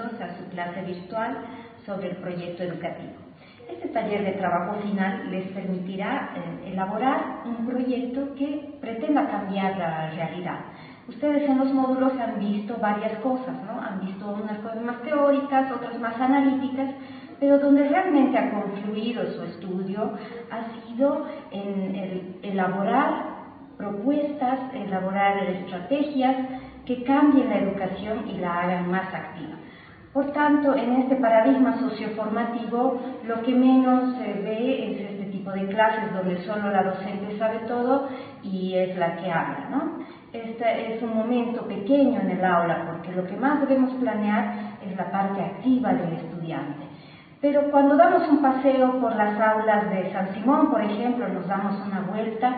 bienvenidos a su clase virtual sobre el proyecto educativo. Este taller de trabajo final les permitirá elaborar un proyecto que pretenda cambiar la realidad. Ustedes en los módulos han visto varias cosas, ¿no? Han visto unas cosas más teóricas, otras más analíticas, pero donde realmente ha confluido su estudio ha sido en el elaborar propuestas, elaborar estrategias que cambien la educación y la hagan más activa. Por tanto, en este paradigma socioformativo, lo que menos se ve es este tipo de clases donde solo la docente sabe todo y es la que habla, ¿no? Este es un momento pequeño en el aula porque lo que más debemos planear es la parte activa del estudiante. Pero cuando damos un paseo por las aulas de San Simón, por ejemplo, nos damos una vuelta,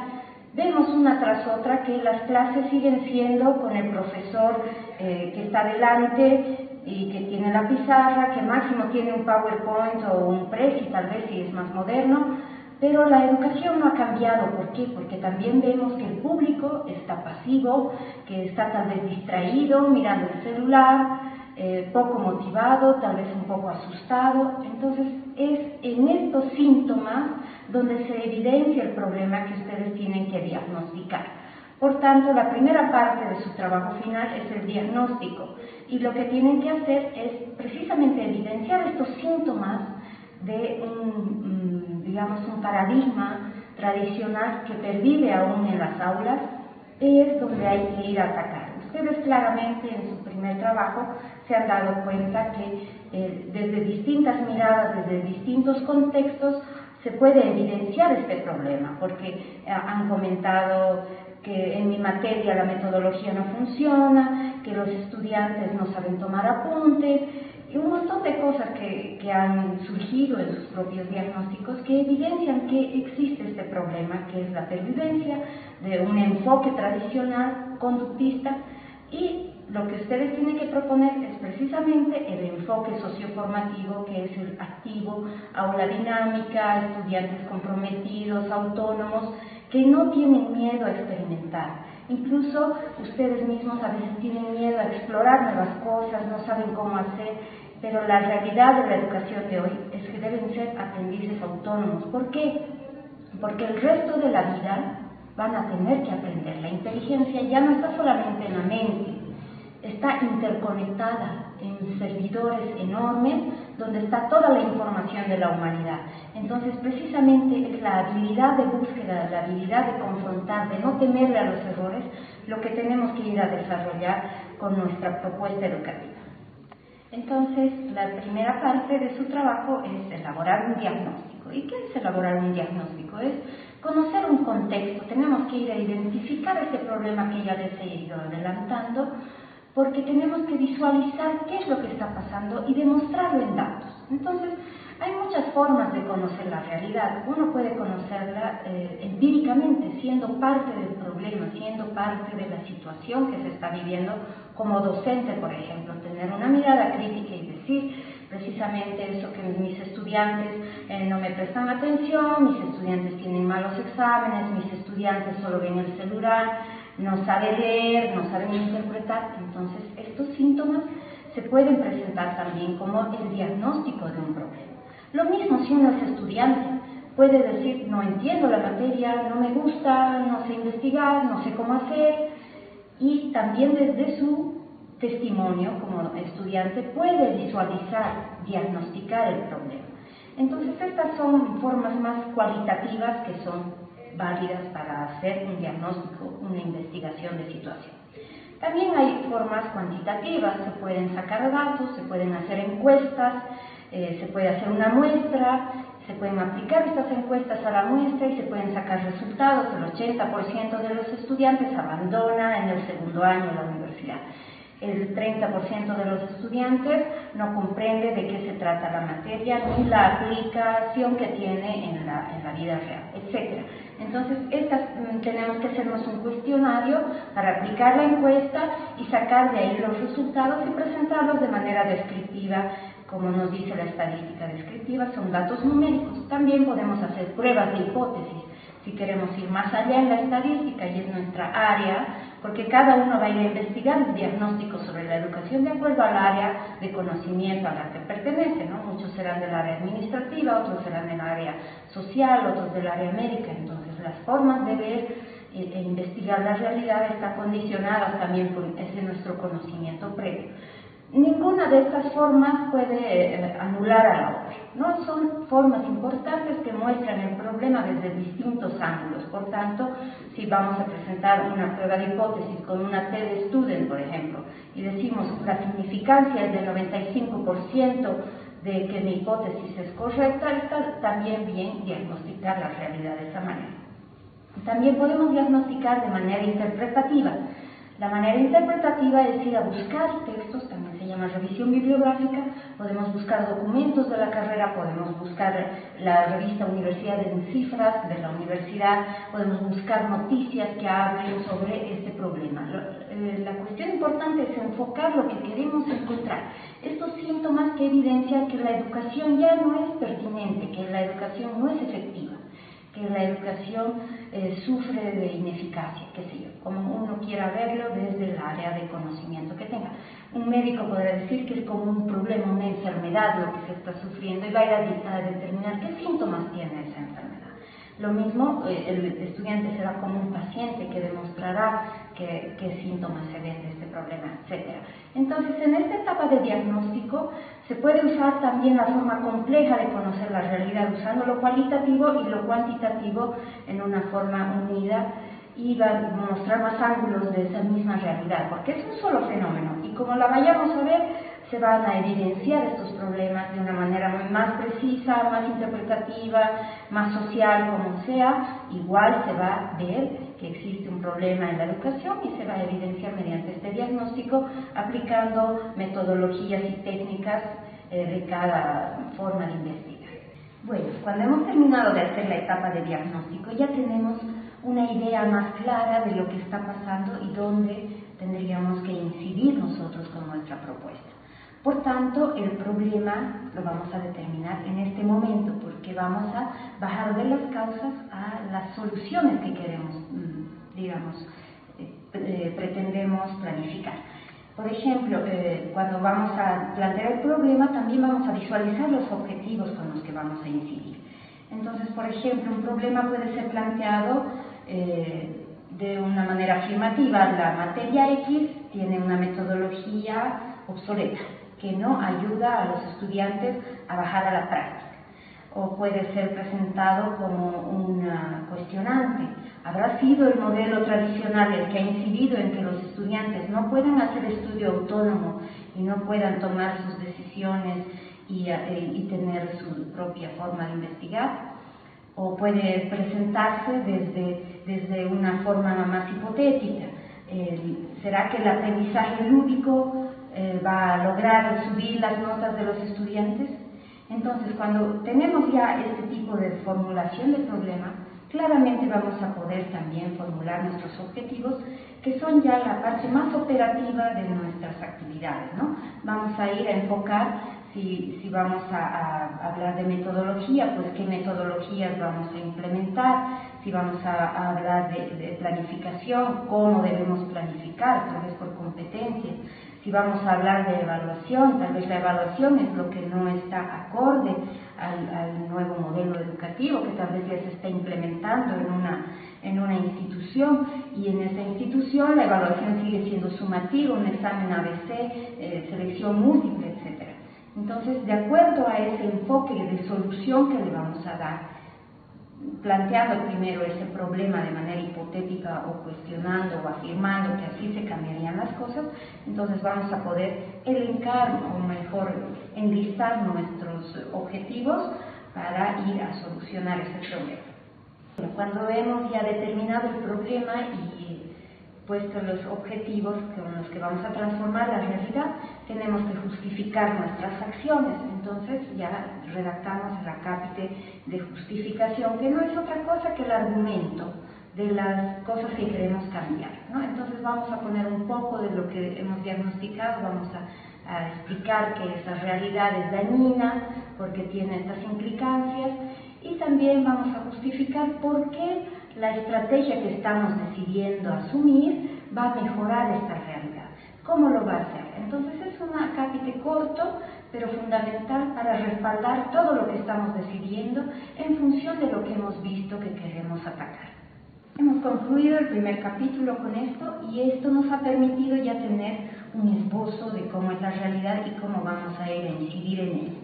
vemos una tras otra que las clases siguen siendo con el profesor que está delante y que tiene la pizarra, que máximo tiene un PowerPoint o un Prezi, tal vez si es más moderno, pero la educación no ha cambiado. ¿Por qué? Porque también vemos que el público está pasivo, que está tal vez distraído, mirando el celular, poco motivado, tal vez un poco asustado. Entonces es en estos síntomas donde se evidencia el problema que ustedes tienen que diagnosticar. Por tanto, la primera parte de su trabajo final es el diagnóstico y lo que tienen que hacer es precisamente evidenciar estos síntomas de un paradigma tradicional que pervive aún en las aulas, es donde hay que ir a atacar. Ustedes claramente en su primer trabajo se han dado cuenta que desde distintas miradas, desde distintos contextos, se puede evidenciar este problema, porque han comentado que en mi materia la metodología no funciona, que los estudiantes no saben tomar apuntes, y un montón de cosas que han surgido en sus propios diagnósticos que evidencian que existe este problema, que es la pervivencia de un enfoque tradicional, conductista, y lo que ustedes tienen que proponer es precisamente el enfoque socioformativo, que es el activo, aula dinámica, estudiantes comprometidos, autónomos, que no tienen miedo a experimentar. Incluso ustedes mismos a veces tienen miedo a explorar nuevas cosas, no saben cómo hacer, pero la realidad de la educación de hoy es que deben ser aprendices autónomos. ¿Por qué? Porque el resto de la vida van a tener que aprender. La inteligencia ya no está solamente en la mente, está interconectada en servidores enormes donde está toda la información de la humanidad. Entonces, precisamente es la habilidad de búsqueda, la habilidad de confrontar, de no temerle a los errores, lo que tenemos que ir a desarrollar con nuestra propuesta educativa. Entonces, la primera parte de su trabajo es elaborar un diagnóstico. ¿Y qué es elaborar un diagnóstico? Es conocer un contexto. Tenemos que ir a identificar ese problema que ya les he ido adelantando, porque tenemos que visualizar qué es lo que está pasando y demostrarlo en datos. Entonces, hay muchas formas de conocer la realidad. Uno puede conocerla empíricamente, siendo parte del problema, siendo parte de la situación que se está viviendo como docente, por ejemplo, tener una mirada crítica y decir precisamente eso, que mis estudiantes no me prestan atención, mis estudiantes tienen malos exámenes, mis estudiantes solo ven el celular, no saben leer, no saben interpretar. Entonces, estos síntomas se pueden presentar también como el diagnóstico de un problema. Lo mismo si uno es estudiante, puede decir, no entiendo la materia, no me gusta, no sé investigar, no sé cómo hacer, y también desde su testimonio como estudiante puede visualizar, diagnosticar el problema. Entonces, estas son formas más cualitativas que son válidas para hacer un diagnóstico, una investigación de situación. También hay formas cuantitativas, se pueden sacar datos, se pueden hacer encuestas, se puede hacer una muestra, se pueden aplicar estas encuestas a la muestra y se pueden sacar resultados. El 80% de los estudiantes abandona en el segundo año de la universidad. El 30% de los estudiantes no comprende de qué se trata la materia ni la aplicación que tiene en la vida real, etc. Entonces, tenemos que hacernos un cuestionario para aplicar la encuesta y sacar de ahí los resultados y presentarlos de manera descriptiva, como nos dice la estadística descriptiva, son datos numéricos. También podemos hacer pruebas de hipótesis. Si queremos ir más allá en la estadística, y es nuestra área porque cada uno va a ir a investigar el diagnóstico sobre la educación de acuerdo al área de conocimiento a la que pertenece, ¿no? Muchos serán del área administrativa, otros serán del área social, otros del área médica. Entonces, las formas de ver e investigar la realidad están condicionadas también por ese nuestro conocimiento previo. Ninguna de estas formas puede anular a la otra, ¿no? Son formas importantes que muestran el problema desde distintos ángulos. Por tanto, si vamos a presentar una prueba de hipótesis con una TED Student, por ejemplo, y decimos la significancia es del 95% de que mi hipótesis es correcta, está también bien diagnosticar la realidad de esa manera. También podemos diagnosticar de manera interpretativa. La manera interpretativa es ir a buscar textos, también se llama revisión bibliográfica, podemos buscar documentos de la carrera, podemos buscar la revista Universidades en Cifras de la universidad, podemos buscar noticias que hablen sobre este problema. La cuestión importante es enfocar lo que queremos encontrar. Estos síntomas que evidencian que la educación ya no es pertinente, que la educación no es efectiva, que la educación sufre de ineficacia, qué sé yo, como uno quiera verlo desde el área de conocimiento que tenga. Un médico podrá decir que es como un problema, una enfermedad lo que se está sufriendo y va a ir a determinar qué síntomas tiene esa enfermedad. Lo mismo, el estudiante será como un paciente que demostrará qué síntomas se ven de este problema, etc. Entonces, en esta etapa de diagnóstico se puede usar también la forma compleja de conocer la realidad, usando lo cualitativo y lo cuantitativo en una forma unida, y va a mostrar más ángulos de esa misma realidad, porque es un solo fenómeno, y como la vayamos a ver, se van a evidenciar estos problemas de una manera más precisa, más interpretativa, más social, como sea. Igual se va a ver que existe un problema en la educación y se va a evidenciar mediante este diagnóstico, aplicando metodologías y técnicas de cada forma de investigar. Bueno, cuando hemos terminado de hacer la etapa de diagnóstico, ya tenemos una idea más clara de lo que está pasando y dónde tendríamos que incidir nosotros con nuestra propuesta. Por tanto, el problema lo vamos a determinar en este momento, porque vamos a bajar de las causas a las soluciones que queremos, pretendemos planificar. Por ejemplo, cuando vamos a plantear el problema, también vamos a visualizar los objetivos con los que vamos a incidir. Entonces, por ejemplo, un problema puede ser planteado de una manera afirmativa. La materia X tiene una metodología obsoleta que no ayuda a los estudiantes a bajar a la práctica. O puede ser presentado como una cuestionante. ¿Habrá sido el modelo tradicional el que ha incidido en que los estudiantes no puedan hacer estudio autónomo y no puedan tomar sus decisiones y tener su propia forma de investigar? O puede presentarse desde una forma más hipotética. ¿Será que el aprendizaje lúdico va a lograr subir las notas de los estudiantes? Entonces, cuando tenemos ya este tipo de formulación del problema, claramente vamos a poder también formular nuestros objetivos, que son ya la parte más operativa de nuestras actividades, ¿no? Vamos a ir a enfocar, si vamos a hablar de metodología, pues qué metodologías vamos a implementar. Si vamos a hablar de planificación, cómo debemos planificar, tal vez por competencias. Si vamos a hablar de evaluación, tal vez la evaluación es lo que no está acorde al nuevo modelo educativo que tal vez ya se está implementando en una institución, y en esa institución la evaluación sigue siendo sumativa, un examen ABC, selección múltiple, etc. Entonces, de acuerdo a ese enfoque de solución que le vamos a dar, planteando primero ese problema de manera hipotética o cuestionando o afirmando que así se cambiarían las cosas, entonces vamos a poder elencar o mejor enlistar nuestros objetivos para ir a solucionar ese problema. Cuando hemos ya determinado el problema y puesto los objetivos con los que vamos a transformar la realidad, tenemos que justificar nuestras acciones. Entonces ya redactamos el acápite de justificación, que no es otra cosa que el argumento de las cosas que queremos cambiar, ¿no? Entonces vamos a poner un poco de lo que hemos diagnosticado, vamos a explicar que esa realidad es dañina porque tiene estas implicancias, y también vamos a justificar por qué la estrategia que estamos decidiendo asumir va a mejorar esta realidad. ¿Cómo lo va a hacer? Entonces es un acápite corto, pero fundamental para respaldar todo lo que estamos decidiendo en función de lo que hemos visto que queremos atacar. Hemos concluido el primer capítulo con esto y esto nos ha permitido ya tener un esbozo de cómo es la realidad y cómo vamos a ir a incidir en ella.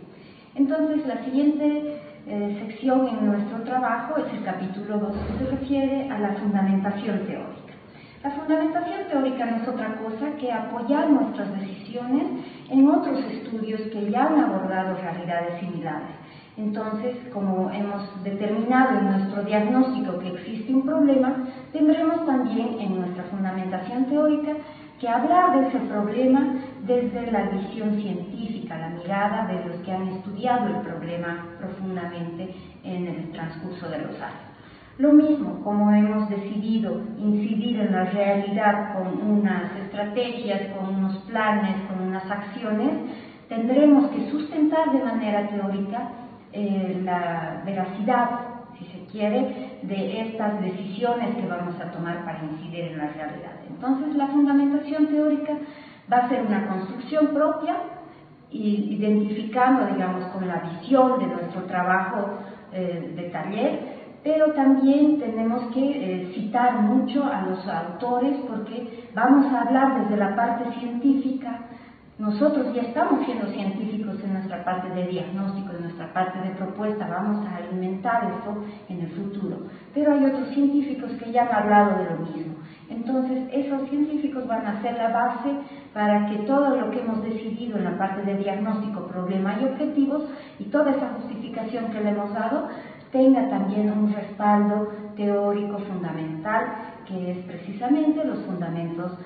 Entonces la siguiente sección en nuestro trabajo es el capítulo 2, que se refiere a la fundamentación teórica. La fundamentación teórica no es otra cosa que apoyar nuestras decisiones en otros estudios que ya han abordado realidades similares. Entonces, como hemos determinado en nuestro diagnóstico que existe un problema, tendremos también en nuestra fundamentación teórica que hablar de ese problema desde la visión científica, la mirada de los que han estudiado el problema profundamente en el transcurso de los años. Lo mismo, como hemos decidido incidir en la realidad con unas estrategias, con unos planes, con unas acciones, tendremos que sustentar de manera teórica la veracidad, si se quiere, de estas decisiones que vamos a tomar para incidir en la realidad. Entonces, la fundamentación teórica va a ser una construcción propia, identificando, digamos, con la visión de nuestro trabajo de taller, pero también tenemos que citar mucho a los autores porque vamos a hablar desde la parte científica. Nosotros ya estamos siendo científicos en nuestra parte de diagnóstico, en nuestra parte de propuesta, vamos a alimentar esto en el futuro. Pero hay otros científicos que ya han hablado de lo mismo. Entonces, esos científicos van a ser la base para que todo lo que hemos decidido en la parte de diagnóstico, problema y objetivos, y toda esa justificación que le hemos dado, tenga también un respaldo teórico fundamental, que es precisamente los fundamentos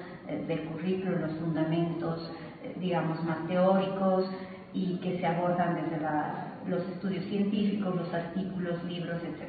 del currículo, los fundamentos, digamos, más teóricos y que se abordan desde los estudios científicos, los artículos, libros, etc.